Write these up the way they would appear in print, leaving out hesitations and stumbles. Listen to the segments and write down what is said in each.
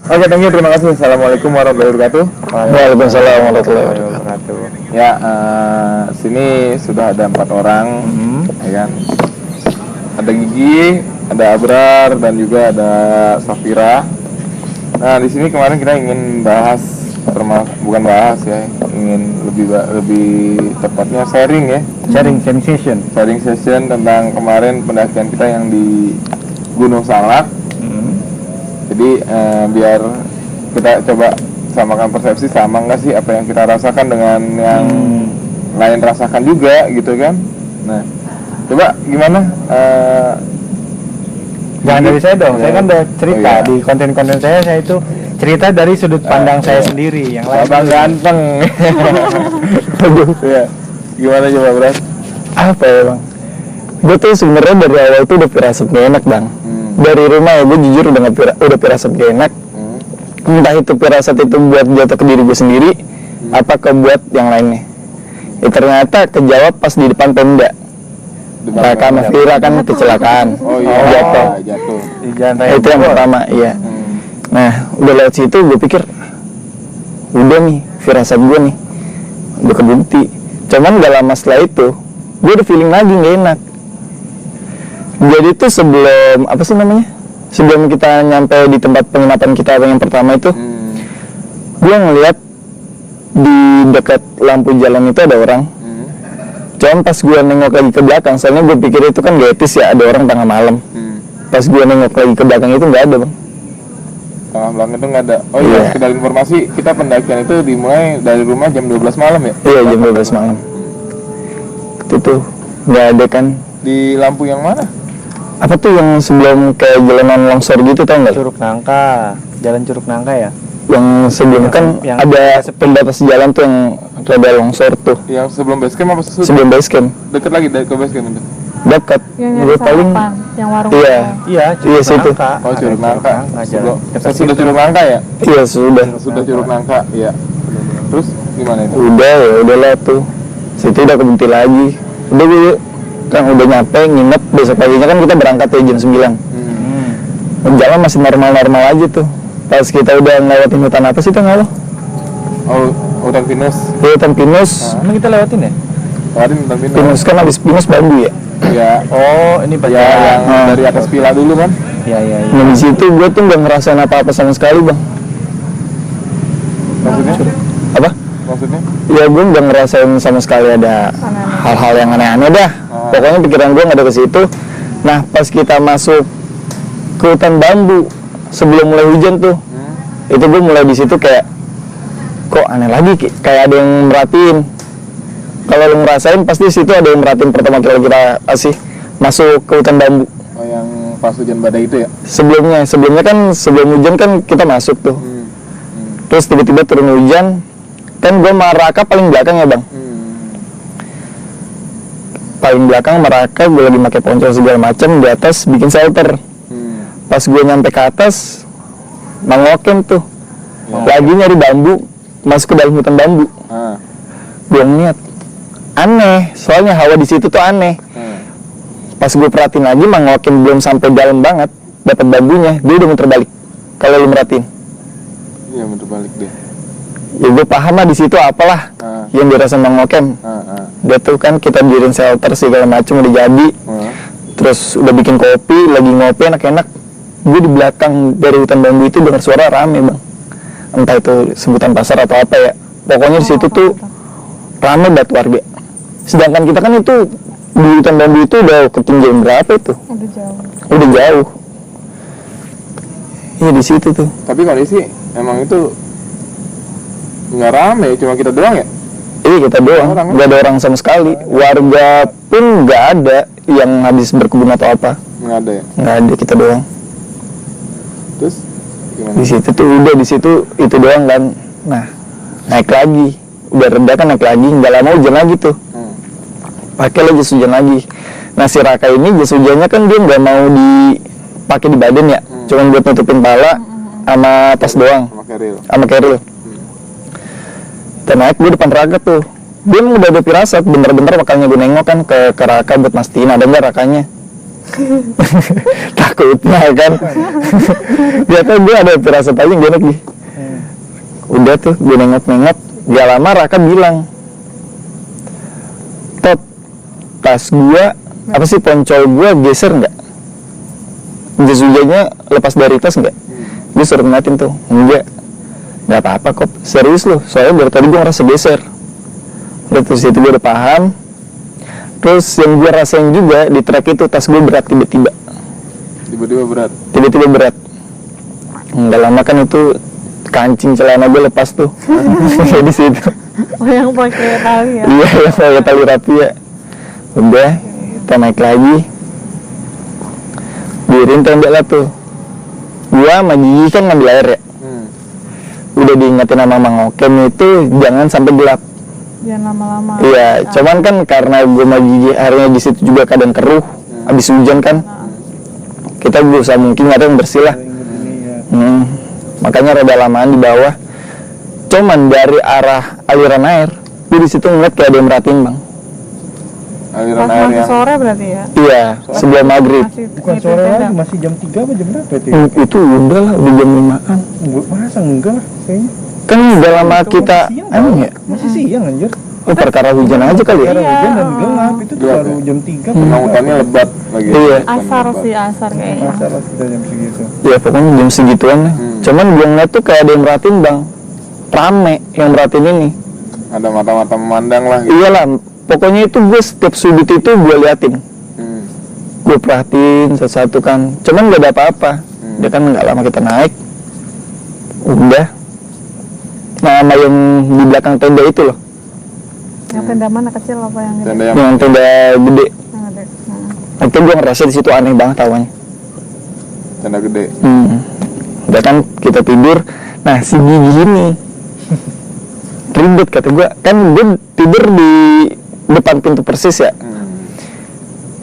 Oke, thank you, terima kasih. Assalamualaikum warahmatullahi wabarakatuh. Waalaikumsalam warahmatullahi wabarakatuh. Ya, sini sudah ada 4 orang, ya kan? Ada Gigi, ada Abrar, dan juga ada Safira. Nah, di sini kemarin kita ingin bahas, bukan bahas ya, ingin lebih tepatnya sharing ya. Sharing session tentang kemarin pendakian kita yang di Gunung Salak. Jadi biar kita coba samakan persepsi, sama nggak sih apa yang kita rasakan dengan yang lain rasakan juga gitu kan. Nah, coba gimana? Jangan dari saya dong, saya kan udah cerita di konten-konten saya itu cerita dari sudut pandang saya sendiri, yang lain Abang ganteng. Ya. Gimana coba, Bro? apa ya bang? Gue tuh sebenarnya dari awal tuh udah firasat gak enak bang. Dari rumah ya gue jujur udah firasat gak enak. Entah itu firasat itu buat jatuh ke diri gue sendiri, apa ke buat yang lainnya. Ternyata kejawab pas di depan Pemda. Raka sama Fira kan kecelakaan, jatuh. Di jalan raya Itu yang pertama, iya. Nah, udah lewat situ gue pikir, udah nih, firasat gue nih, udah kebukti. Cuman gak lama setelah itu, gue udah feeling lagi gak enak. Jadi tuh sebelum kita nyampe di tempat penginapan kita yang pertama itu, gue ngeliat di dekat lampu jalan itu ada orang. Cuman pas gue nengok lagi ke belakang, soalnya gue pikir itu kan gak etis ya, ada orang tengah malam. Pas gue nengok lagi ke belakang itu nggak ada bang. Tengah belakang itu nggak ada. Oh iya, sekedar informasi, kita pendakian itu dimulai dari rumah jam 12 malam ya? Iya, jam 12 malam. Itu tuh nggak ada kan. Di lampu yang mana? Apa tuh yang sebelum kayak jalanan longsor gitu, tau nggak? Curug Nangka, jalan Curug Nangka ya? Yang sebelum kan ada pembatas jalan tuh yang rada longsor tuh. Yang sebelum base camp apa sesudah? Sebelum base camp. Deket lagi dari ke base camp itu? Dekat. Yang paling yang warung. iya Curug situ. Nangka. Oh, Curug Nangka. Dekat Sudah Curug Nangka ya? Iya sudah. Sudah Curug Nangka, iya. Terus gimana itu? Udahlah tuh. Situ udah kebukti lagi. Udah gue kan udah nyampe, nginep, besok paginya kan kita berangkat ya jam 9. Jalan masih normal-normal aja tuh. Pas kita udah ngelewatin hutan apa sih tuh nggak lo? Oh, hutan pinus. Iya, hutan pinus. Emang kita lewatin ya? Lewatin hutan pinus. Pinus kan habis pinus bambu ya. Ya, Oh, ini ya yang dari atas pila dulu kan? Iya. Nah di situ gue tuh nggak ngerasain apa-apa sama sekali bang. Maksudnya? Apa? Maksudnya? Ya gue nggak ngerasain sama sekali ada hal-hal yang aneh-aneh dah. Pokoknya pikiran gue nggak ada ke situ. Nah pas kita masuk ke hutan bambu sebelum mulai hujan tuh, itu gue mulai di situ kayak kok aneh lagi, kayak ada yang merhatiin. Kalau lo ngerasain pasti di situ ada yang merhatiin pertama kali kita masuk ke hutan bambu. Oh, yang pas hujan badai itu ya? Sebelumnya kan sebelum hujan kan kita masuk tuh. Terus tiba-tiba turun hujan. Kan gue sama Raka paling belakang ya bang. Paling belakang sama Raka gue lagi pakai ponco segala macam, di atas bikin shelter. Pas gue nyampe ke atas, Bang Okem tuh lagi nyari bambu, masuk ke dalam hutan bambu. Gue ngeliat aneh, soalnya hawa di situ tuh aneh. Pas gue perhatiin lagi, Bang Okem belum sampai dalam banget dapat bambunya, dia udah muter balik. Kalau lu merhatiin, iya muter balik deh. ya gue paham lah di situ apalah yang dirasain Bang Okem. Dia tuh kan kita diriin shelter segala macam udah jadi. Terus udah bikin kopi, lagi ngopi enak-enak. Gue di belakang dari hutan bambu itu dengar suara rame bang. Entah itu sebutan pasar atau apa ya. Pokoknya di situ tuh rame banget warga. Sedangkan kita kan itu di hutan bambu itu udah ketinggian berapa itu? Udah jauh. Iya di situ tuh. Tapi kondisi emang itu nggak rame, cuma kita doang ya? Iya kita doang, nggak ada orang sama sekali. Warga pun nggak ada yang habis berkebun atau apa. Nggak ada ya? Nggak ada, kita doang. Terus gimana? Di situ tuh udah di situ itu doang kan. Nah naik lagi, udah reda kan naik lagi, nggak lama hujan lagi tuh. Pakai lagi jas hujan lagi. Nah si Raka ini jas hujannya kan dia nggak mau dipakai di badan ya, cuman buat nutupin pala sama tas doang, sama keril. Dan naik gue depan Raka tuh, dia udah ada firasat, bener-bener makanya gue nengok kan ke Raka buat mastiin ada nggak Rakanya. Takutnya kan. Dia kan gue ada firasat aja gak enak nih. Udah tuh gue nengok-nengok, gak lama Raka bilang, Tot, tas gue apa sih poncol gue geser nggak? Jas hujannya lepas dari tas nggak? Dia suruh ngeliatin tuh, enggak, nggak apa-apa kok, serius loh, soalnya dari tadi gue ngerasa geser. Udah terus itu gue udah paham. Terus yang gue rasain juga di trek itu tas gue berat tiba-tiba. Tiba-tiba berat. Nggak lama kan itu kancing celana gue lepas tuh. Kayak di situ. Oh, yang pakai tali ya? Iya, yang pakai tali rapi ya. Udah, kita naik lagi. Dirin tenda lah tuh. Gua sama Gigi kan ngambil air ya. Udah diingetin sama Mang Okem itu jangan sampai gelap. Jangan lama-lama. Iya, cuman kan karena gue sama Gigi airnya di situ juga kadang keruh, habis hujan kan. Kita berusaha mungkin ada yang bersih lah. Makanya rada lamaan di bawah. Cuman dari arah aliran air, gue di situ ngeliat kayak ada yang merhatiin bang. Aliran Pas air masih yang sore berarti ya? Iya, sebelum maghrib. Bukan sore lagi, masih jam 3 apa jam berapa itu? Itu udah lah, udah jam 5-an. Masa enggak lah kayaknya. Kan udah lama kita, emang ya? Masih siang anjir. Oh, perkara hujan aja kali ya? Karena hujan dan gelap itu tuh baru jam 3. memang hutannya lebat lagi. Iya. Asar sih, asar kayaknya. Masalah kita jam segitu. Ya pokoknya jam segituan lah. Cuman gue ngeliat tuh kayak ada yang merhatiin bang. Rame yang merhatiin ini. Ada mata-mata memandang lah gitu. Iyalah, pokoknya itu gue setiap sudut itu gue liatin. Gue perhatiin satu-satu kan. Cuman gak ada apa-apa. Dia kan gak lama kita naik. Udah. Nah, sama yang di belakang tenda itu loh. Yang tenda mana, kecil apa yang gede? Tenda yang Yang tenda gede. Yang gede. Itu gue ngerasa di situ aneh banget awalnya. tenda gede. Udah kan kita tidur. Nah si Gigi ini ribet kata gue. Kan gue tidur di depan pintu persis ya.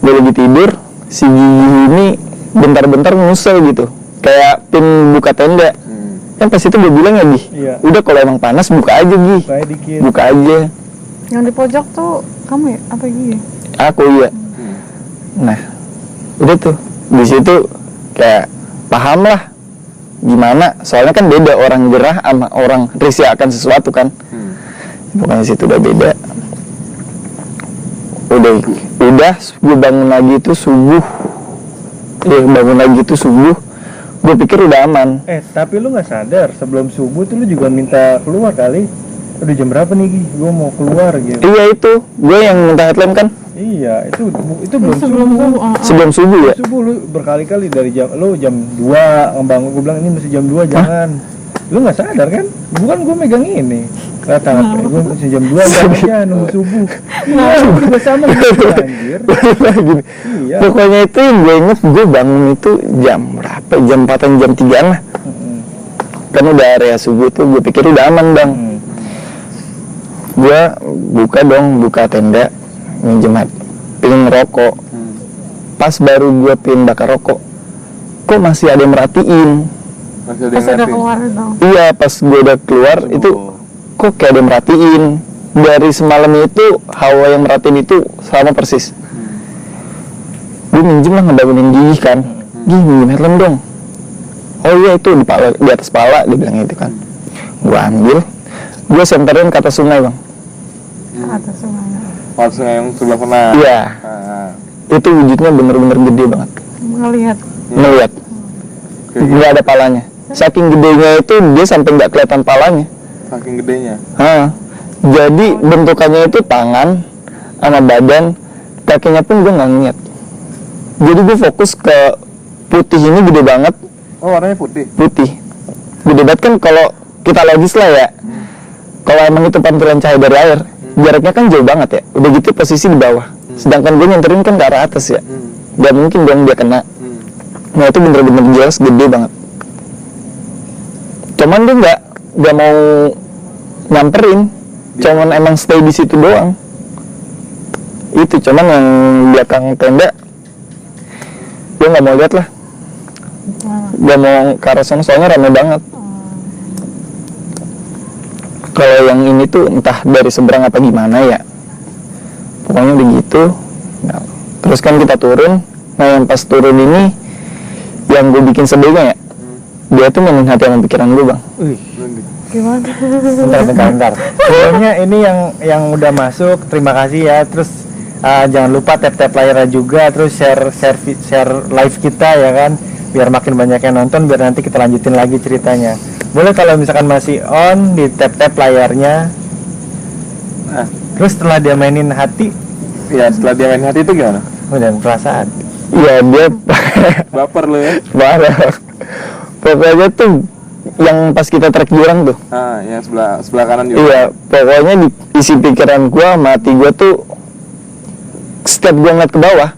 Gue lagi tidur. Si Gigi ini bentar-bentar ngusel gitu. Kayak pin buka tenda. Kan pas itu gue bilang ya Gi, udah kalau emang panas buka aja Gi. Buka aja. Yang di pojok tuh kamu ya? Apa Gigi? Aku iya. Nah, udah tuh di situ kayak paham lah gimana. Soalnya kan beda orang gerah sama orang risih akan sesuatu kan. Pokoknya situ udah beda. Udah gue bangun lagi itu subuh. Bangun lagi itu subuh. Gue pikir udah aman. Tapi lu nggak sadar sebelum subuh tuh lu juga minta keluar kali. Udah jam berapa nih Gi? Gue mau keluar gitu. Iya itu, gue yang minta headlamp kan. Iya, itu belum Sebelum subuh. Sebelum subuh ya. Subuh lu berkali-kali dari jam 2 ngebangun, gue bilang ini masih jam 2 jangan. Lu nggak sadar kan? Bukan gue megang ini. Kata gue masih jam 2 aja nunggu subuh. Iya, udah sama gitu anjir. Gini. Iya. Pokoknya itu yang gue inget, gue bangun itu jam berapa? Jam 4-an, jam 3-an lah. Kan udah area subuh tuh, gue pikir udah aman bang. Gue buka tenda, minjem pin rokok. Pas baru gue pin bakar rokok, kok masih ada yang merhatiin. Pas udah keluar dong. Iya, pas gue udah keluar itu kok kayak ada yang merhatiin. Dari semalam itu hawa yang merhatiin itu sama persis. Gue minjem lah ngebangunin Gigi kan. Gigi minjem headlamp dong. Oh iya itu di atas pala, dia bilang gitu kan. Gue ambil, gue senterin ke atas sungai bang. Atas sungai. Sungai yang sebelah sana. Iya. Itu wujudnya bener-bener gede banget. Ngelihat. Nggak ada palanya. Saking gedenya itu dia sampai nggak kelihatan palanya. Saking gedenya. Jadi bentukannya itu tangan sama badan, kakinya pun gue nggak ngeliat. Jadi gue fokus ke putih ini gede banget. Oh warnanya putih. Putih. Gede banget kan kalau kita logis lah ya. Kalau emang itu pantulan cahaya dari air, jaraknya kan jauh banget ya. Udah gitu posisi di bawah. Sedangkan gue nyenterin kan ke arah atas ya. Gak mungkin dong dia kena. Nah itu bener-bener jelas gede banget. Cuman dia nggak mau nyamperin. Cuman emang stay di situ doang. Itu cuman yang belakang tenda, gue nggak mau lihat lah. Gak mau ke arah sana soalnya rame banget. Kalau yang ini tuh entah dari seberang apa gimana ya. Pokoknya begitu. Nah, terus kan kita turun, Nah yang pas turun ini, yang gue bikin sebelumnya ya, dia tuh mainin hati sama pikiran gue bang. Gimana? Bentar. Pokoknya ini yang udah masuk, terima kasih ya. Terus jangan lupa tap layarnya juga, terus share live kita ya kan, biar makin banyak yang nonton, biar nanti kita lanjutin lagi ceritanya. Boleh kalau misalkan masih on, di tap layarnya. Nah, terus setelah dia mainin hati, Ya setelah dia main hati itu gimana? dan perasaan. Iya dia Baper lo ya? parah. Pokoknya tuh yang pas kita trek jurang tuh. Yang sebelah kanan juga. Iya, pokoknya di isi pikiran gua, mati gua tuh setiap gua ngeliat ke bawah,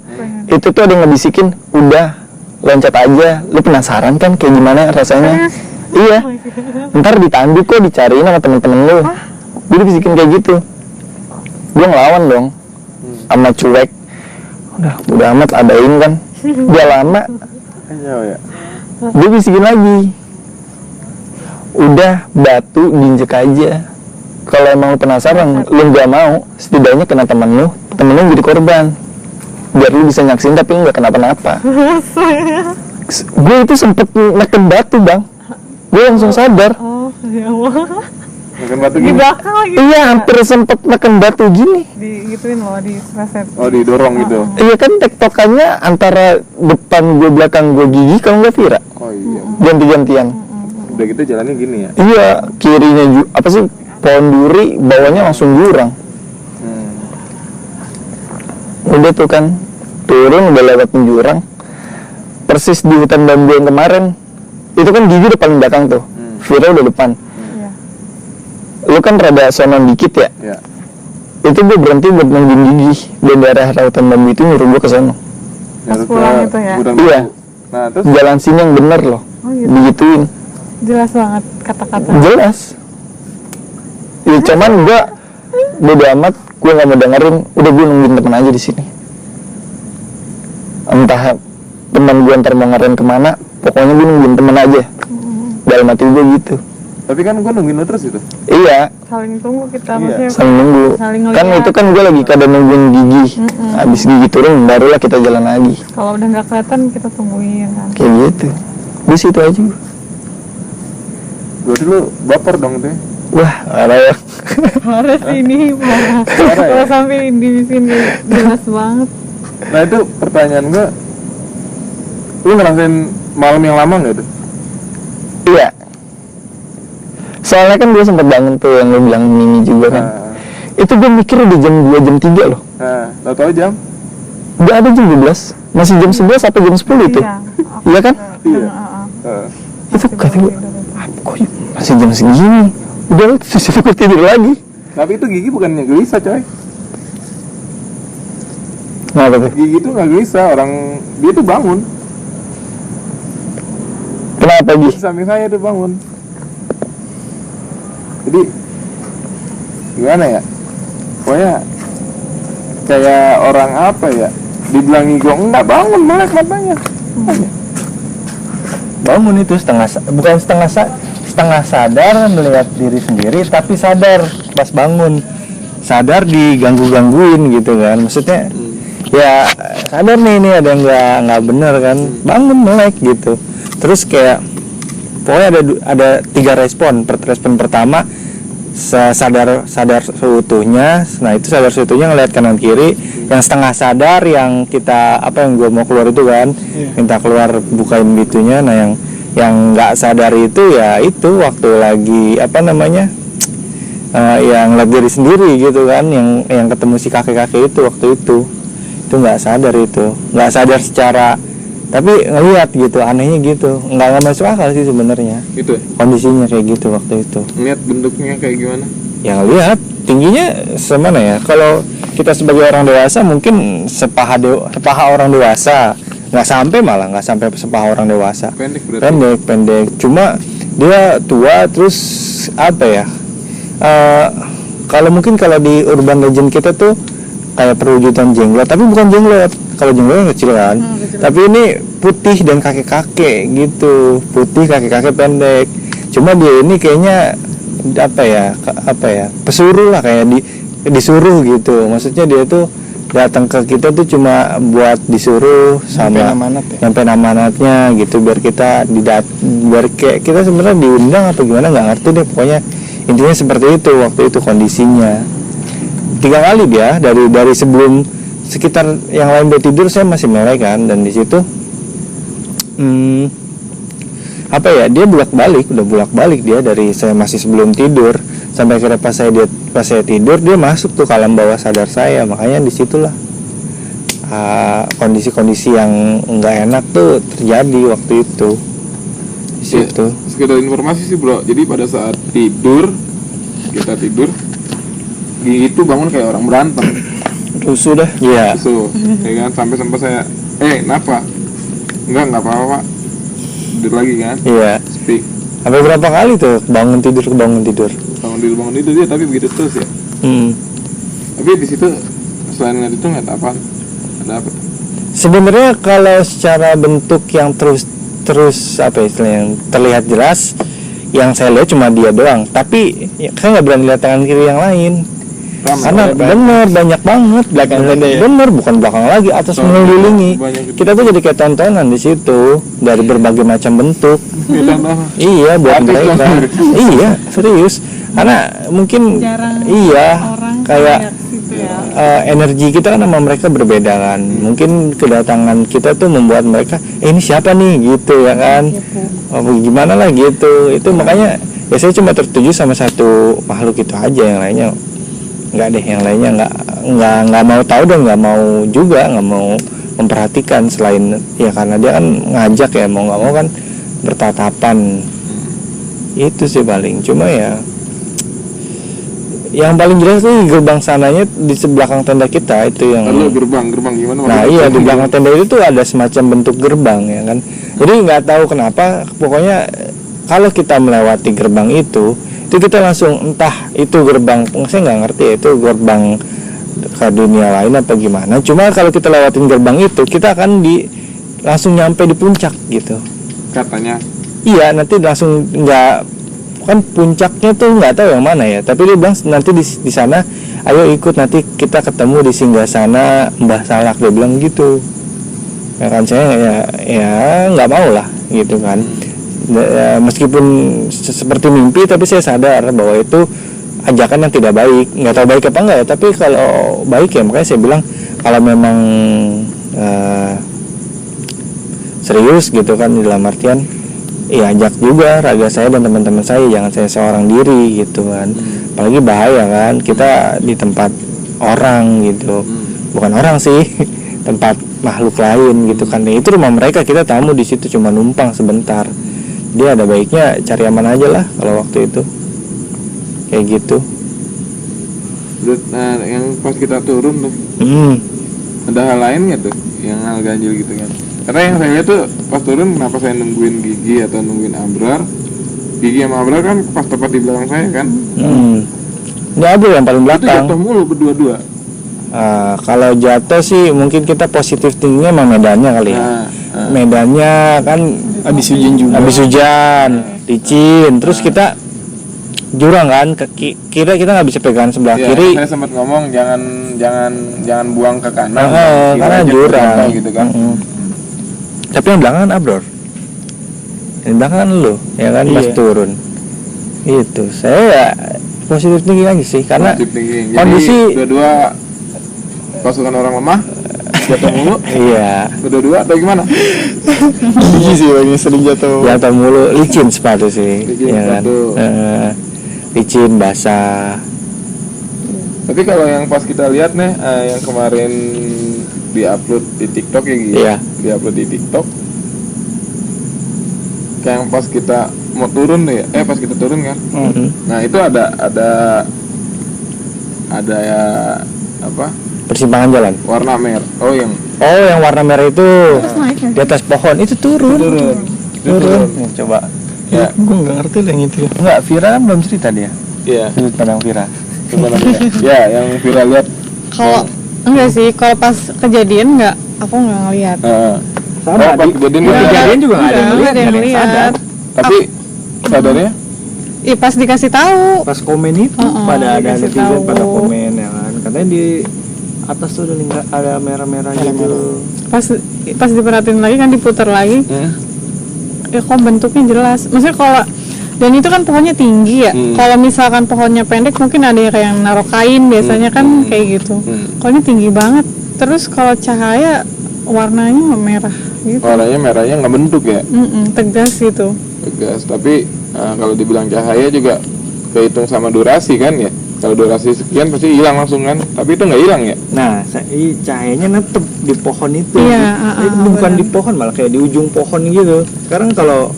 itu tuh ada yang ngebisikin, udah loncat aja, lu penasaran kan kayak gimana rasanya? Iya, ntar ditandu kok, dicariin sama temen-temen lu. Dia bisikin kayak gitu. Gua ngelawan dong, sama cuek. Udah amat, adain kan. Dia lama, Iya. dia bisikin lagi, udah batu diinjek aja. Kalau emang lu penasaran, lu gak mau, setidaknya kena temen lu jadi korban, biar lu bisa nyaksin tapi lu gak kenapa-napa. Gue itu sempet neken batu bang, gue langsung sadar. Oh, ya Allah. Makan batu Di gini. belakang lagi. Iya, hampir sempet neken batu gini. Digituin loh, di reset. Oh didorong gitu. Iya kan, tektokannya antara depan gue belakang gue gigi, kalau nggak Vira Oh iya. ganti-gantian. Udah gitu jalannya gini ya. Iya, kirinya apa sih, pohon duri, bawahnya langsung jurang. Udah tuh kan, turun udah lewat jurang, persis di hutan bambu yang kemarin. Itu kan gigi udah paling belakang tuh, Vira udah depan. Iya. Lu kan rada sonon dikit ya. Ya. Itu gue berhenti buat nungguin gigi, dan daerah hutan bambu itu nyuruh gue ke sana. Pas pulang itu ya? Iya. Nah terus Jalan sini yang bener loh, Oh gitu. digituin. Jelas banget kata-kata. Jelas. Ya cuman gue bodo amat, gue nggak mau dengerin. Udah gue nungguin temen aja di sini. Entah teman gue ntar mau ngaren kemana, pokoknya gue nungguin temen aja. Dalam hati gue gitu. tapi kan gua nungguin lo terus itu. Iya, Saling tunggu kita, Iya. maksudnya. saling nunggu. Saling Kan ngeliat. itu kan gue lagi kadang nungguin gigi. Habis gigi turun, barulah kita jalan lagi. Kalau udah nggak kelihatan kita tungguin kan. Kayak gitu. Di situ aja. Berarti lu baper dong tuh. Wah, parah ya. Parah sih ini, parah. Parah ya? Kalau sampai di sini jelas banget. Nah itu pertanyaan gua, lu ngerasain malam yang lama nggak tuh? Iya. Soalnya kan gue sempat bangun tuh yang lo bilang mini juga kan. Itu gue mikir udah jam 2, jam 3 loh. Tahu-tahu jam? Udah ada jam 12. Masih jam 11 sampai jam 10 itu. Iya. Iya kan? Iya. Heeh. Itu kata gue, kok masih jam segini? Udah lah, terus gue tidur lagi. Tapi itu gigi bukannya gelisah coy. Kenapa tuh? Gigi itu nggak gelisah, orang dia tuh bangun. Kenapa Di Gi? samping saya tuh bangun. Jadi gimana ya? Pokoknya kayak orang apa ya? Dibilang ngigong enggak, bangun melek matanya. Bangun itu bukan setengah sadar melihat diri sendiri, tapi sadar pas bangun, sadar digangguin gitu kan, maksudnya ya sadar nih ini ada yang nggak bener kan, bangun melek gitu. Terus kayak pokoknya ada 3 respon. Respon pertama sadar seutuhnya. Nah itu sadar seutuhnya ngeliat kanan kiri. Yang setengah sadar yang kita yang gue mau keluar itu kan, minta keluar bukain gitunya. Nah yang nggak sadar itu ya itu waktu lagi yang lihat diri sendiri gitu kan, yang ketemu si kakek itu waktu itu nggak sadar, nggak sadar secara, tapi ngelihat gitu, anehnya gitu, nggak masuk akal sih sebenarnya Gitu. kondisinya kayak gitu waktu itu. Lihat bentuknya kayak gimana? Ya ngelihat tingginya semana ya, kalau kita sebagai orang dewasa mungkin sepaha orang dewasa, nggak sampai sepaha orang dewasa, Pendek berarti. pendek, cuma dia tua. Terus kalau mungkin kalau di urban legend kita tuh kayak perwujudan jenglot, tapi bukan jenglot. Kalau jenglot kecil kan, tapi ini putih dan kakek-kakek gitu, putih kakek-kakek pendek. Cuma dia ini kayaknya pesuruh lah, kayak disuruh gitu. Maksudnya dia tuh datang ke kita tuh cuma buat disuruh sama nyampein amanatnya gitu, biar kita biar kayak kita sebenarnya diundang apa gimana nggak ngerti deh, pokoknya intinya seperti itu waktu itu kondisinya. 3 kali dia dari sebelum sekitar yang lain udah tidur saya masih melek kan, dan di situ apa ya, dia udah bolak balik dia dari saya masih sebelum tidur sampai akhirnya pas saya tidur dia masuk tuh ke alam bawah sadar saya. Makanya disitulah kondisi-kondisi yang nggak enak tuh terjadi waktu itu di situ. Sekedar informasi sih bro, jadi pada saat kita tidur Gigi itu bangun kayak orang berantem, Rusuh dah. Iya. so ya kan, sampai saya kenapa nggak apa-apa, tidur lagi kan. Iya. Speak. Sampai berapa kali tuh bangun tidur bangun tidur dia, tapi begitu terus ya. Tapi di situ selain itu nggak apa, ada apa? Sebenarnya kalau secara bentuk yang terus apa istilahnya yang terlihat jelas, yang saya lihat cuma dia doang. Tapi ya, saya nggak berani lihat tangan kiri yang lain. Karena bener banyak banget belakang bener, bukan belakang lagi, atas mengelilingi. Kita tuh jadi kayak tontonan di situ dari berbagai macam bentuk. Iya buat mereka. Iya serius, karena mungkin Jarang orang kayak gitu ya. energi kita kan sama mereka berbeda kan. Mungkin kedatangan kita tuh membuat mereka ini siapa nih gitu ya kan. Gimana lah gitu. Itu makanya ya saya cuma tertuju sama satu makhluk itu aja, yang lainnya nggak deh, yang lainnya nggak mau tahu dan nggak mau memperhatikan, selain ya karena dia kan ngajak ya, mau nggak mau kan bertatapan. Itu sih paling, cuma ya yang paling jelas sih gerbang sananya di sebelakang tenda kita itu yang gerbang gimana? Nah iya, di belakang tenda itu tuh ada semacam bentuk gerbang ya kan. Jadi nggak tahu kenapa, pokoknya kalau kita melewati gerbang itu kita langsung entah itu gerbang, saya nggak ngerti ya, itu gerbang ke dunia lain apa gimana. Cuma kalau kita lewatin gerbang itu kita akan langsung nyampe di puncak gitu katanya. Iya, nanti langsung nggak, kan puncaknya tuh nggak tahu yang mana ya, tapi dia bilang nanti di sana ayo ikut, nanti kita ketemu di singgasana Mbah Salak, dia bilang gitu ya kan. Saya ya nggak mau lah gitu kan. Meskipun seperti mimpi, tapi saya sadar bahwa itu ajakan yang tidak baik. Nggak tahu baik apa enggak ya, tapi kalau baik ya makanya saya bilang kalau memang serius gitu kan, dalam artian ya ajak juga raga saya dan teman-teman saya, jangan saya seorang diri gitu kan. Apalagi bahaya kan, kita di tempat orang gitu, bukan orang sih tempat makhluk lain gitu kan. Itu rumah mereka, kita tamu di situ cuma numpang sebentar. Dia ada baiknya cari aman aja lah kalau waktu itu kayak gitu. Nah yang pas kita turun tuh ada hal lain nggak tuh yang hal ganjil gitu kan? Karena yang saya lihat tuh pas turun, kenapa saya nungguin Gigi atau nungguin Abrar, Gigi sama Abrar kan pas tepat di belakang saya kan. Nggak ada yang paling belakang. Itu jatuh mulu berdua-dua. Kalau jatuh sih mungkin kita positif tingginya emang medannya kali ya. Medannya kan habis hujan juga. Habis hujan, licin. Terus kita jurang kan, kita nggak bisa pegangan sebelah kiri. Saya sempat ngomong jangan buang ke kanan. Karena jurang gitu kan. Tapi yang belakangan Abror. Yang belakangan lu, ya kan pas turun. Itu saya ya positif tinggi lagi sih, karena kondisi dua pasukan orang lemah jatuh mulu. Iya. Berdua atau gimana? Gigi sih lagi sering jatuh mulu, licin sepatu sih. Ya kan? Licin, basah. Tapi kalau yang pas kita lihat nih, yang kemarin diupload di TikTok ya gitu. Iya. Diupload di TikTok. Kayak yang pas kita mau turun deh, pas kita turun kan. Nah, itu ada ya apa? Persimpangan jalan. Warna merah. Yang warna merah itu di atas pohon itu turun. Ya, coba. Ya, gue nggak ngerti lah yang itu. Enggak, Vira kan belum cerita dia. Iya. Sudut pandang Vira. Ya, yang Vira lihat. Kalau enggak sih, kalau pas kejadian aku nggak ngelihat. Sama pas kejadian juga nggak ada yang lihat. Tapi sadarnya? Iya pas dikasih tahu. Pas komen itu pada ada netizen pada komen ya kan, katanya di atas tuh ada merah-merah gitu. Pas diperhatiin lagi kan, diputar lagi. Ya kok bentuknya jelas. Maksudnya kalau, dan itu kan pohonnya tinggi ya. Kalau misalkan pohonnya pendek mungkin ada yang kayak naruh kain biasanya kan kayak gitu. Kalau ini tinggi banget. Terus kalau cahaya warnanya merah gitu. Warnanya merahnya nggak bentuk ya? Tegas gitu. Tegas. Tapi kalau dibilang cahaya juga kehitung sama durasi kan ya. Kalau durasi sekian pasti hilang langsung kan. Tapi itu nggak hilang ya? Nah, cahayanya netep di pohon itu. Iya, bukan benar. di pohon, malah kayak di ujung pohon gitu. Sekarang kalau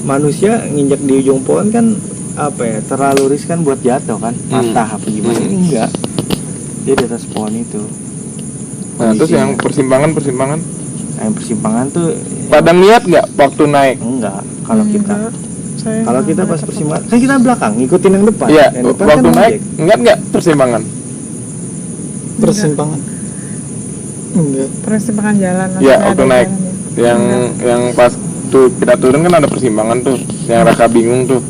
manusia nginjak di ujung pohon kan apa ya, terlalu riskan buat jatuh kan, patah apa gimana. Ini enggak, dia di atas pohon itu. Nah terus yang persimpangan Nah, yang persimpangan tuh pada niat nggak waktu naik? enggak. Kalau kita Saya kalau kita nggak pas ada persimpangan kan kita belakang ngikutin yang depan. Iya, Yang depan waktu kan naik ojek. ingat nggak persimpangan? Persimpangan. Enggak. persimpangan jalan. Iya, maksudnya waktu ada naik. jalan ya. Yang pas tuh kita turun kan ada persimpangan tuh, yang Raka bingung tuh.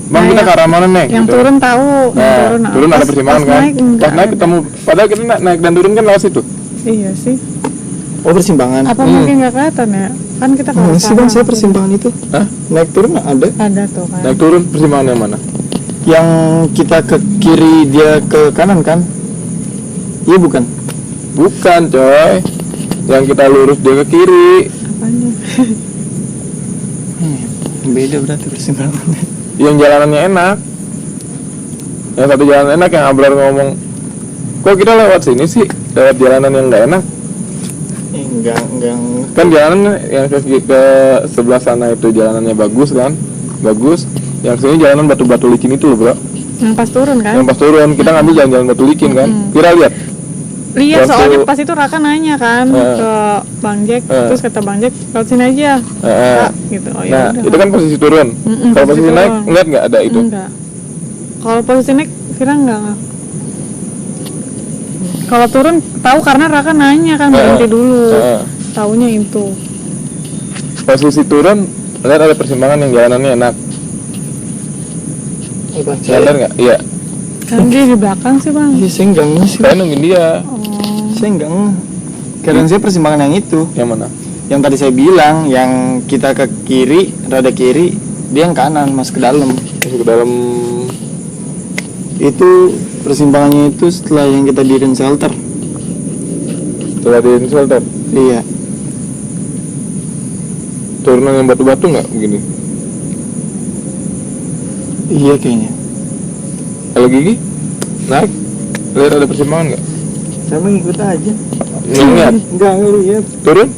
Bang, Nah, kita ke arah mana nih? Yang Gitu. turun tahu, Nah, turun ada Pas- persimpangan pas kan? Naik, enggak Pas naik ada. ketemu, padahal kita naik dan turun kan lewat situ. Iya sih. Oh, persimpangan. Apa mungkin nggak kelihatan ya? Kan kita ke Sih bang, saya persimpangan itu. Hah? Naik turun ada. Ada tuh kan. Naik turun persimpangan yang mana? Yang kita ke kiri, dia ke kanan kan? Iya bukan? Bukan coy. Yang kita lurus dia ke kiri. Apanya? Beda berarti persimpangan. Yang jalanannya enak. Yang satu jalan enak, yang Abrar ngomong, kok kita lewat sini sih? Lewat jalanan yang nggak enak. Enggak. Kan jalanan yang ke sebelah sana itu jalanannya bagus kan? Bagus. Yang sini jalanan batu-batu licin itu loh bro. Yang pas turun kan? Yang pas turun kita ngambil jalan-jalan batu licin kan? Kira lihat. Lihat Waktu- soalnya pas itu Raka nanya kan ke Bang Jack, Eh. terus kata Bang Jack lewat sini aja. Kak, gitu. Oh ya Nah udah. itu kan posisi turun. Kalau posisi posisi naik turun. ngeliat nggak ada itu? Enggak. Kalau posisi naik kira enggak. Kalau turun tahu karena Raka nanya kan berhenti dulu. Taunya itu. Posisi turun lihat ada persimpangan yang jalanannya enak. Sadar nggak? Iya. Kan dia di belakang sih Bang. Iya, saya enggak sih. Saya nungguin dia. Saya enggak. Karena saya persimpangan yang itu. Yang mana? Yang tadi saya bilang, yang kita ke kiri, rada kiri, dia yang kanan, masuk ke dalam. Masuk ke dalam. Itu persimpangannya itu setelah yang kita diriin shelter. Setelah di shelter. Iya. Turunan yang batu-batu nggak begini? Iya kayaknya. Kalau gigi naik lihat ada persimpangan nggak? Saya mengikut aja. Lihat. Enggak ngeliat. Turun?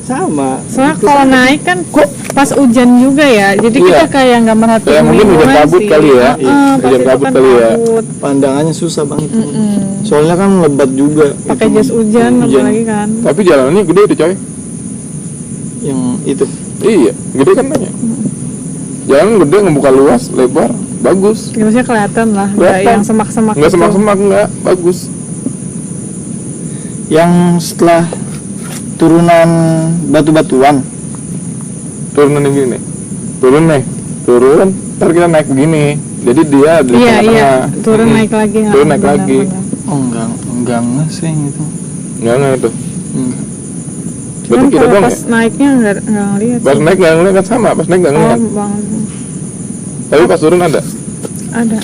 Sama. Soalnya kalau naik kan kok pas hujan juga ya. Jadi Iya. kita kayak nggak merhatiin Kayak mungkin hujan lingkungan kabut sih. kali ya. Pas Hujan itu kabut kan kali ya. kabut. Pandangannya susah banget. Soalnya kan lebat juga. Pakai Itu jas hujan apalagi kan. Tapi jalanannya gede tuh coy. yang itu. Iya, gede kan tanya. Jalan gede, ngebuka luas, lebar, bagus. Ya, maksudnya kelihatan lah, nggak Kelihatan. yang semak-semak Nggak gitu. semak-semak, nggak, bagus. Yang setelah turunan batu-batuan. Turunan yang gini nih. Turun, ntar kita naik begini. Jadi dia di Iya, tengah-tengah. turun naik lagi. Turun naik lagi. Oh enggak sih yang itu. Nggak itu. Enggak. Berarti Cuman kita kalau doang pas ya? naiknya nggak ngeliat Pas sih. naik nggak ngeliat kan sama, pas naik nggak Oh, ngeliat. Bang, Tapi pas turun ada. ada.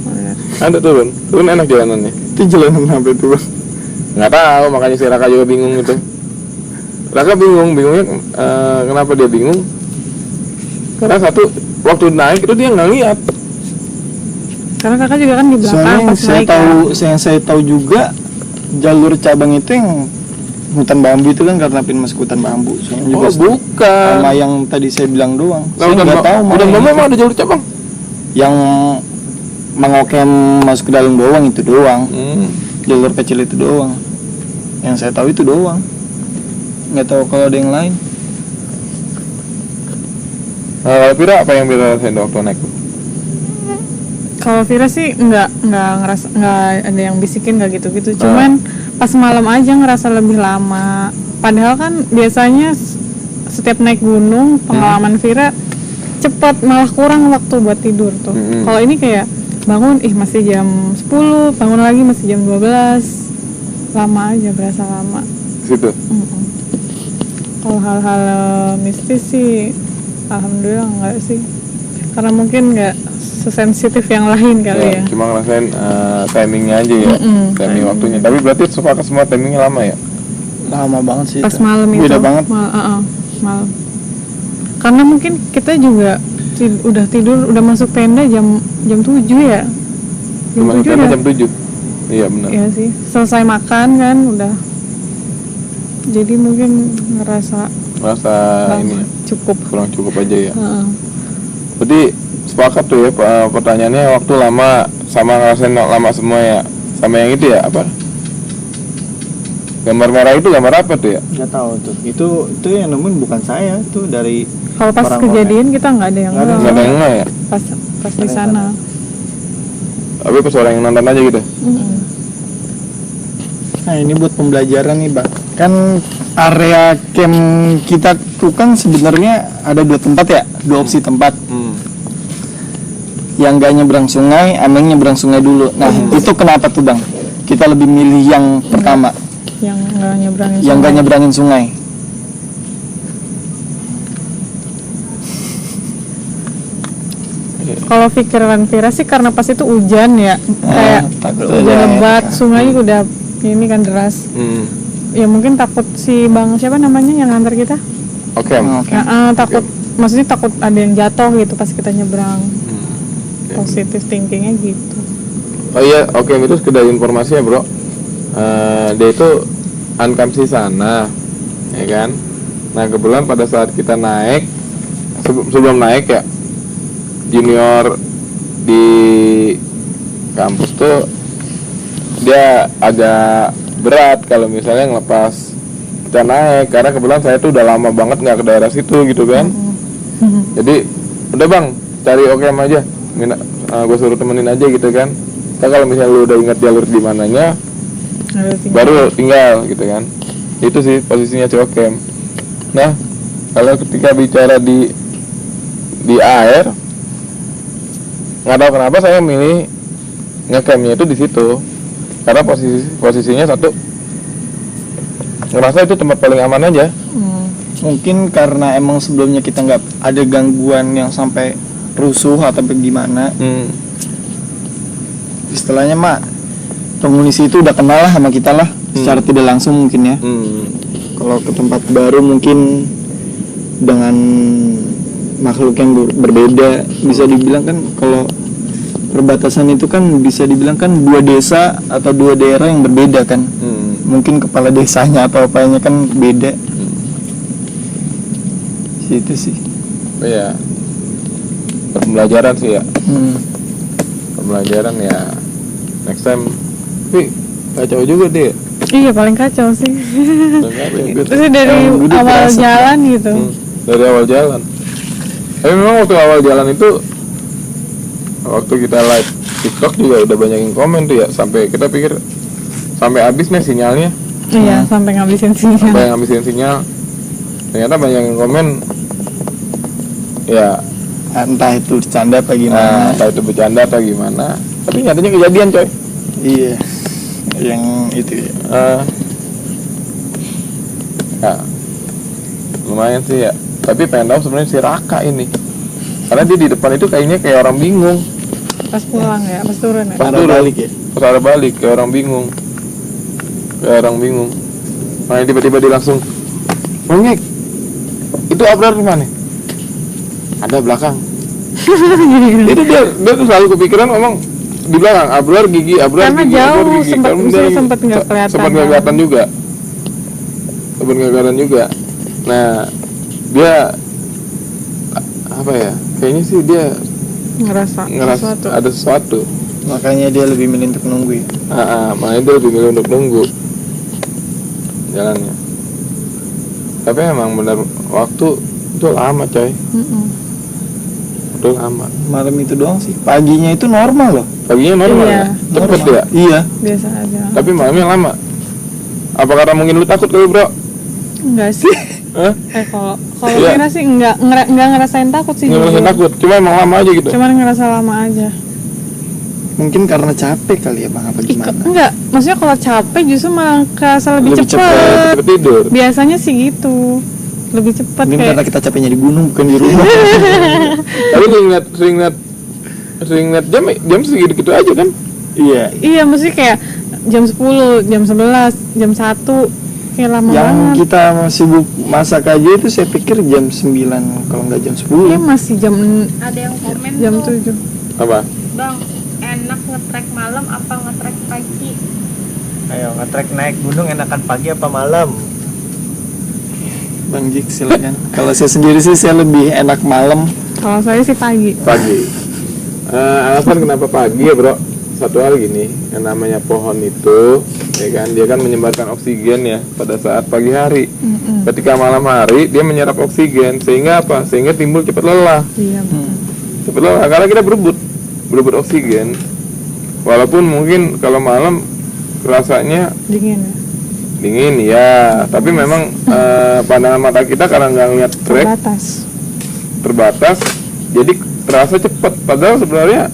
Oh, ya. Ada turun enak jalanannya. Itu jalanan apa itu, Bang? Nggak tahu, makanya si Raka juga bingung itu. Raka bingungnya kenapa dia bingung? Karena satu, waktu naik itu dia nggak lihat. Karena kakak juga kan di belakang Soalnya yang pas saya naik kan. tahu, yang saya tahu juga jalur cabang itu yang hutan bambu itu kan karena pin masuk hutan bambu. Soalnya juga Bukan. sama yang tadi saya bilang doang. Nah, Saya nggak tahu udah mana mama yang- emang ada jalur cabang. yang mengokem masuk ke dalam doang itu doang. Jalur kecil itu doang. Yang saya tahu itu doang. Nggak tahu kalau ada yang lain. Kalau Pira apa yang Pira rasain waktu naik? Kalau Vira sih nggak ngerasa, nggak ada yang bisikin nggak gitu-gitu. Cuman pas malam aja ngerasa lebih lama. Padahal kan biasanya setiap naik gunung pengalaman Vira cepet, malah kurang waktu buat tidur tuh. Kalau ini kayak bangun masih jam 10, bangun lagi masih jam 12. lama aja, berasa lama. Di situ. Kalau hal-hal mistis sih alhamdulillah enggak sih, karena mungkin nggak sesensitif yang lain kali ya. Cuma ngerasain timingnya aja ya, timing waktunya. Tapi berarti sepakat semua timingnya lama ya? Lama banget sih Pas itu. malam itu Beda banget. malam, karena mungkin kita juga udah tidur, udah masuk tenda jam 7 ya. Jam Cuma 7 tenda udah. jam 7. Iya benar. Iya sih, selesai makan kan udah. Jadi mungkin ngerasa Ini ya, cukup. kurang cukup aja ya. Heeh. Berarti sepakat tuh ya pertanyaannya, waktu lama sama ngerasain lama semua ya. Sama yang itu ya apa? Gambar merah itu gambar apa tuh ya? Nggak tahu tuh. Itu yang nemuin bukan saya, tuh dari Kalau pas orang-orang. kejadian kita nggak ada yang Nggak ada ngeh. Nggak ada yang nggak ya? Pas di sana. Tapi pas orang yang nonton aja gitu. Nah ini buat pembelajaran nih Bang. Kan area camp kita tuh kan sebenarnya ada 2 tempat ya, 2 opsi tempat. Yang gak nyebrang sungai, sama yang nyebrang sungai dulu. Nah itu kenapa tuh Bang? Kita lebih milih yang pertama, Yang nggak nyebrangin. yang gak nyebrangin sungai. Kalau pikiran Vira sih karena pas itu hujan ya, kayak takut hujan aja. lebat, sungai udah ini kan deras. Ya mungkin takut si Bang siapa namanya yang nganter kita. Oke. Oke. Takut, maksudnya takut ada yang jatuh gitu pas kita nyebrang. Positive thinkingnya gitu. Oh iya, oke, itu sekedar informasi ya bro. Dia itu unconscious sana, ya kan. Nah kebetulan pada saat kita naik, sebelum naik ya, junior di kampus tuh dia agak berat kalau misalnya ngelepas kita naik, karena kebetulan saya tuh udah lama banget nggak ke daerah situ gitu kan. Jadi udah bang, cari OKM aja, gue suruh temenin aja gitu kan. Kita kalau misalnya lu udah ingat jalur di mananya, baru tinggal gitu kan. Itu sih posisinya si OKM. Nah kalau ketika bicara di air, nggak tahu kenapa saya milih ngecampnya itu di situ, karena posisinya satu ngerasa itu tempat paling aman aja. Mungkin karena emang sebelumnya kita nggak ada gangguan yang sampai rusuh atau bagaimana. Istilahnya mak, penghuni situ udah kenal lah sama kita lah, secara tidak langsung mungkin ya. Kalau ke tempat baru mungkin dengan makhluk yang berbeda, bisa dibilang kan kalau perbatasan itu kan bisa dibilang kan 2 desa atau 2 daerah yang berbeda kan. Mungkin kepala desanya atau apanya kan beda. Itu sih. Iya. Pembelajaran sih ya. Pembelajaran ya. Next time, kacau juga deh. Iya paling kacau sih. Terus dari Yang udah awal kerasa. jalan gitu. Dari awal jalan. Tapi memang waktu awal jalan itu, waktu kita live TikTok juga udah banyak yang komen tuh ya, sampai kita pikir sampai habis nih sinyalnya, Iya sampai ngabisin sampai sinyal. ngabisin sinyal. Ternyata banyak yang komen, ya Entah itu bercanda apa gimana. entah itu bercanda atau gimana. Tapi nyatanya kejadian coy. Iya. Yang itu ya. Ya, lumayan sih ya. Tapi pengen tahu sebenarnya si Raka ini, karena dia di depan itu kayaknya kayak orang bingung. Pas pulang ya, pas turun ya. Pas Arah turun, balik ya? pas arah balik kayak orang bingung. Makanya tiba-tiba dia langsung ngek, itu Abrar di mana? Ada belakang. Itu dia tuh selalu kepikiran ngomong di belakang Abrar gigi, Abrar Karena gigi, jauh, Abrar gigi. sempat- Karena misalnya dia sempat nggak kelihatan sempat nggak kan. kelihatan juga. Sempat nggak kelihatan juga. Nah dia apa ya? Kayaknya sih dia Ngerasa sesuatu. ada sesuatu. Makanya dia lebih milih untuk nunggu ya. Makanya dia lebih milih untuk nunggu jalannya. Tapi emang benar waktu itu lama coy. Itu lama. Malam itu doang sih. Paginya itu normal loh. Paginya normal Iya. ya? Cepet Normal. ya? Iya. Biasa aja. Tapi malamnya lama. Apa karena mungkin lu takut kali bro? Enggak sih. Hah? Kalau Iya. Vira sih enggak ngerasain takut sih. Nggak jujur. merasa takut, cuma emang lama aja gitu. Cuman ngerasa lama aja. Mungkin karena capek kali ya bang, apa gimana? Enggak, maksudnya kalau capek justru malah kerasa lebih Lebih cepat. cepet tidur. Biasanya sih gitu, lebih cepat Mungkin kayak. karena kita capeknya di gunung bukan di rumah. Tapi sering lihat jam segitu aja kan? Iya. Iya, maksudnya kayak jam 10, jam 11, jam 1 kayak lama Yang banget. kita sibuk masak aja itu saya pikir jam 9 kalau nggak jam 10. Kayak masih jam Ada yang komen jam tuh, 7. Apa? Bang, enak nge-trek malam apa nge-trek pagi? Ayo nge-trek naik gunung enakan pagi apa malam? Bang Jik silakan. Kalau saya sendiri sih saya lebih enak malam. Kalau saya sih pagi. Pagi. Alasan kenapa pagi ya bro? Satu hal gini, yang namanya pohon itu, ya kan, dia kan menyebarkan oksigen ya pada saat pagi hari. Ketika malam hari dia menyerap oksigen, sehingga apa? Sehingga timbul cepat lelah. Iya, betul. Cepat lelah karena kita berebut oksigen. Walaupun mungkin kalau malam rasanya Dingin ya. dingin ya, tapi memang pandangan mata kita karena nggak ngeliat trek terbatas, jadi terasa cepat. Padahal sebenarnya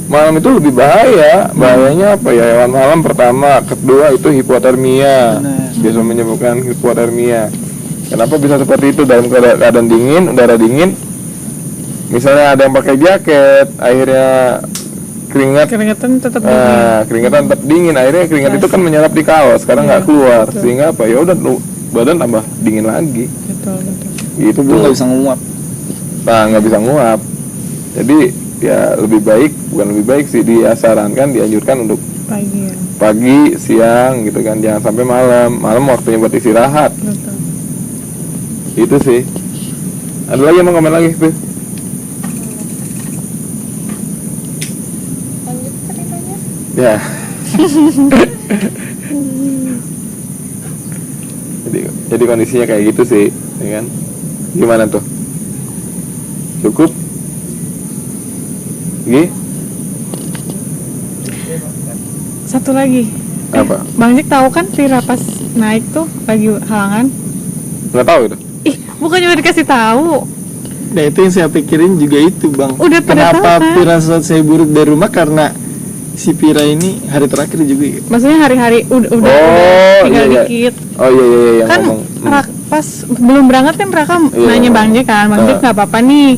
malam itu lebih bahaya. Bahayanya apa ya? Hewan malam pertama, kedua itu hipotermia. Biasa menyebabkan hipotermia. Kenapa bisa seperti itu? Dalam keadaan dingin, udara dingin, misalnya ada yang pakai jaket, akhirnya Keringetan tetap dingin. keringetan tetap dingin. Akhirnya keringat itu kan menyerap di kaos, sekarang nggak keluar, betul. sehingga apa? Ya udah badan tambah dingin lagi. Betul. Gitu Itu Bu. nggak bisa nguap. Nah, nggak bisa nguap. Jadi ya lebih baik, bukan lebih baik sih, disarankan, dianjurkan untuk Pagi ya. pagi, siang gitu kan, jangan sampai malam. Malam waktunya buat istirahat. Betul. Itu sih. Ada lagi yang mau komen lagi tuh? Lanjut ceritanya. Ya. jadi kondisinya kayak gitu sih, ya kan? Gimana tuh? Cukup? Gih? Satu lagi. Apa? Bang Jack tahu kan Vira pas naik tuh lagi halangan? Nggak tahu itu. Ih, bukannya udah dikasih tahu. Nah itu yang saya pikirin juga itu bang. Udah pada Kenapa tahu, kan? firasat saya buruk dari rumah karena si Pira ini hari terakhir juga ya. Maksudnya hari-hari udah tinggal iya. dikit. Oh iya yang Kan ngomong. pas belum berangkat kan Raka Iya. nanya Bang Jack kan, Bang Jack nggak apa-apa nih.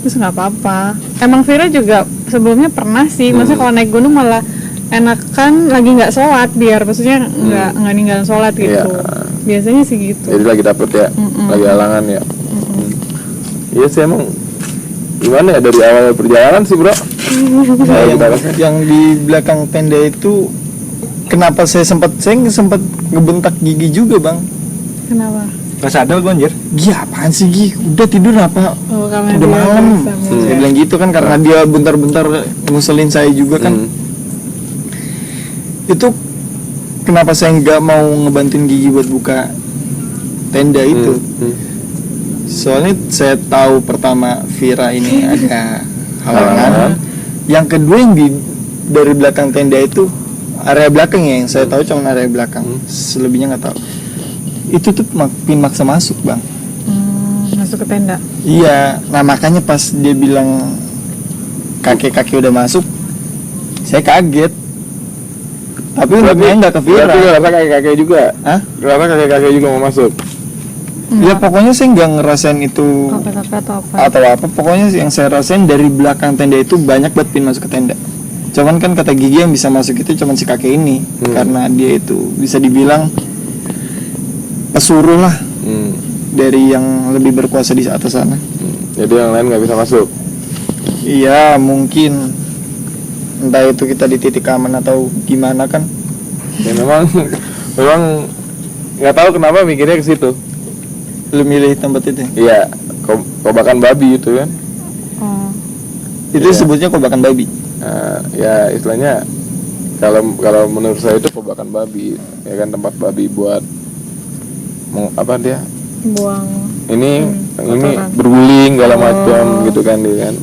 Terus nggak apa-apa. Emang Vira juga sebelumnya pernah sih. Maksudnya kalau naik gunung malah enakan lagi nggak sholat biar maksudnya nggak ninggalin sholat gitu. Iya. Biasanya sih gitu. Jadi lagi dapet ya, lagi halangan ya. Iya sih emang gimana ya dari awal perjalanan sih bro. Nah, yang di belakang tenda itu kenapa saya sempat ngebentak Gigi juga bang. Kenapa? Gak sadar gue anjir. Gi apaan sih Gi? Udah tidur apa? Oh, karena Udah dia malam. sama. Saya bilang gitu kan karena dia bentar-bentar nguselin saya juga kan. Itu kenapa saya nggak mau ngebantuin Gigi buat buka tenda itu. Soalnya saya tahu pertama Vira ini ada halangan. Yang kedua yang dari belakang tenda itu area belakang ya, yang saya tahu cuma area belakang. Selebihnya nggak tahu. Itu tuh makin maksa masuk bang. Masuk ke tenda. Iya, nah makanya pas dia bilang kakek-kakek udah masuk, saya kaget. Tapi untungnya nggak ke Vira. Berarti ngerasa kakek-kakek juga? Hah? Ngerasa kakek-kakek juga mau masuk? Ya pokoknya saya nggak ngerasain itu Kakek-kakek atau apa? atau apa. Pokoknya yang saya rasain dari belakang tenda itu banyak banget pin masuk ke tenda. Cuman kan kata Gigi yang bisa masuk itu cuman si kakek ini, karena dia itu bisa dibilang pesuruh lah dari yang lebih berkuasa di atas sana. Jadi yang lain nggak bisa masuk? Iya mungkin, entah itu kita di titik aman atau gimana kan. Ya memang nggak tahu kenapa mikirnya ke situ. Lu milih tempat itu. Iya, kobakan babi itu kan. Oh. Itu Iya. sebutnya kobakan babi. Ya istilahnya kalau menurut saya itu kobakan babi, ya kan, tempat babi buat apa dia? Buang. Ini kotoran. berguling segala macam gitu kan dia kan.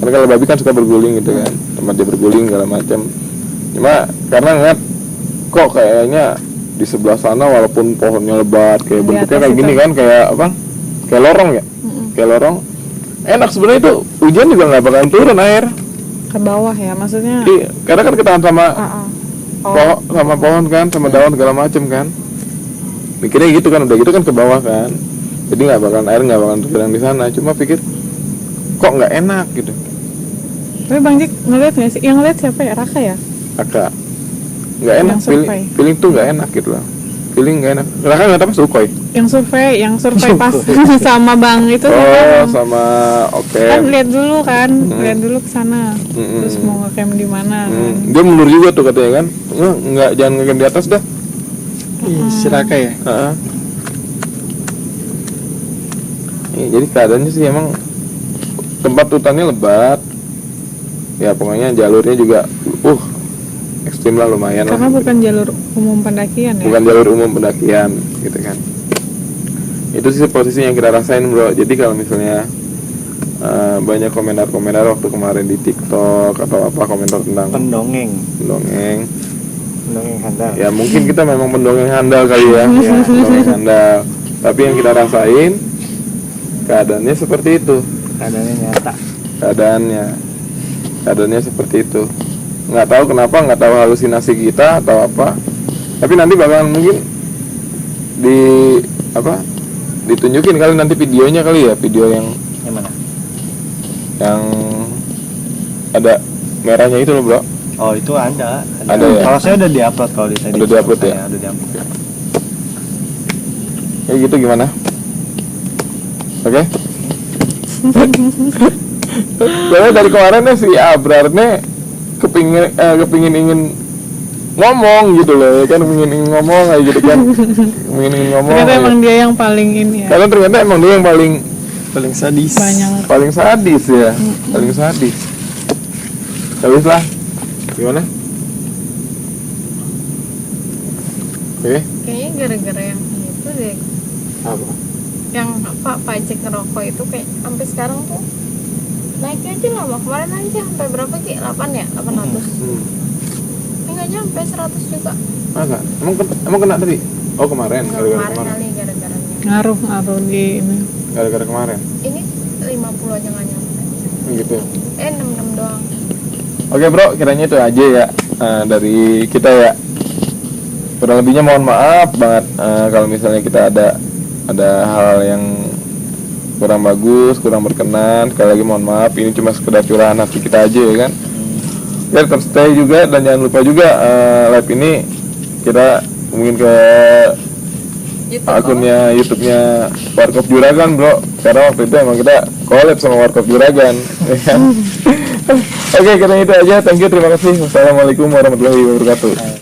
Karena kalau babi kan suka berguling gitu kan, tempat dia berguling segala macam. Cuma karena ngeliat kok kayaknya di sebelah sana walaupun pohonnya lebat kayak Di bentuknya atas kayak gini itu. kan, kayak apa? Kayak lorong ya, kayak lorong. Enak sebenarnya itu, hujan juga nggak bakalan turun air. ke bawah ya, maksudnya. Iya, karena kan ketahan sama Oh. sama pohon kan, sama daun segala macem kan. Mikirnya gitu kan, udah gitu kan ke bawah kan. Jadi nggak bakalan air nggak bakalan terhilang di sana. Cuma pikir kok nggak enak gitu. Tapi Bang Jik ngeliat nggak sih? Yang ngeliat siapa ya? Raka ya? Raka nggak enak, Yang survei. feeling tuh nggak enak gitu loh. Feeling nggak enak. Raka nggak apa Sukhoi. Yang survei pas sama Bang itu Oh, sama oke. kan lihat dulu kan, lihat dulu ke sana. Terus mau ngecamp di mana kan. Dia mundur juga tuh katanya kan. Nggak jangan ngecamp di atas dah. Si Raka ya. Heeh. Jadi keadaannya sih emang tempat hutannya lebat. Ya pokoknya jalurnya juga ekstrim lah, lumayan Karena lah. bukan jalur umum pendakian ya. Bukan jalur umum pendakian gitu kan. Itu sih posisi yang kita rasain bro. Jadi kalau misalnya banyak komentar-komentar waktu kemarin di TikTok atau apa komentar tentang Pendongeng handal. ya mungkin kita memang pendongeng handal kali ya, pendongeng handal. Tapi yang kita rasain keadaannya seperti itu. Keadaannya nyata. Keadaannya seperti itu. Nggak tahu kenapa, nggak tahu halusinasi kita atau apa. Tapi nanti bakalan mungkin ditunjukin kali nanti videonya kali ya, video yang Yang mana? yang ada merahnya itu loh bro. Oh itu ada Ada ya? Kalau saya udah diupload, kalau di saya Udah diupload ya? Udah diupload. Kayak gitu gimana? Oke? Soalnya dari kemarin si Abrar nih kepingin ingin ngomong gitu loh, ya kan ingin ngomong kayak gitu kan, ingin ngomong. Ternyata ya. emang dia yang paling ini ya. Karena ternyata emang dia yang paling sadis. Banyak. sadis ya, paling sadis. Habis lah, gimana? Oke? Kayaknya gara-gara yang itu deh, Apa? yang pajak ngerokok itu kayak sampai sekarang tuh naiknya aja lama. Kemarin aja sampai berapa Ki? 8 ya? 800. Ini nggak nyampe 100 juga. Masa? Emang kena tadi? Oh kemarin, Nggak gara-gara kemarin kemarin. kali gara-garanya. Ngaruh di ini. Gara-gara kemarin. Ini 50 aja nggak nyampe. Gitu. 66 doang. Oke bro, kiranya itu aja ya dari kita ya. Kurang lebihnya mohon maaf banget kalau misalnya kita ada hal yang kurang bagus, kurang berkenan. Sekali lagi mohon maaf, ini cuma sekedar curahan hati kita aja ya kan. Ya tetap stay juga dan jangan lupa juga live ini kita mungkin ke YouTube akunnya YouTube-nya Warkop Juragan bro. Karena waktu itu emang kita collab sama Warkop Juragan ya kan? Oke, karena itu aja. Thank you, terima kasih. Wassalamualaikum warahmatullahi wabarakatuh.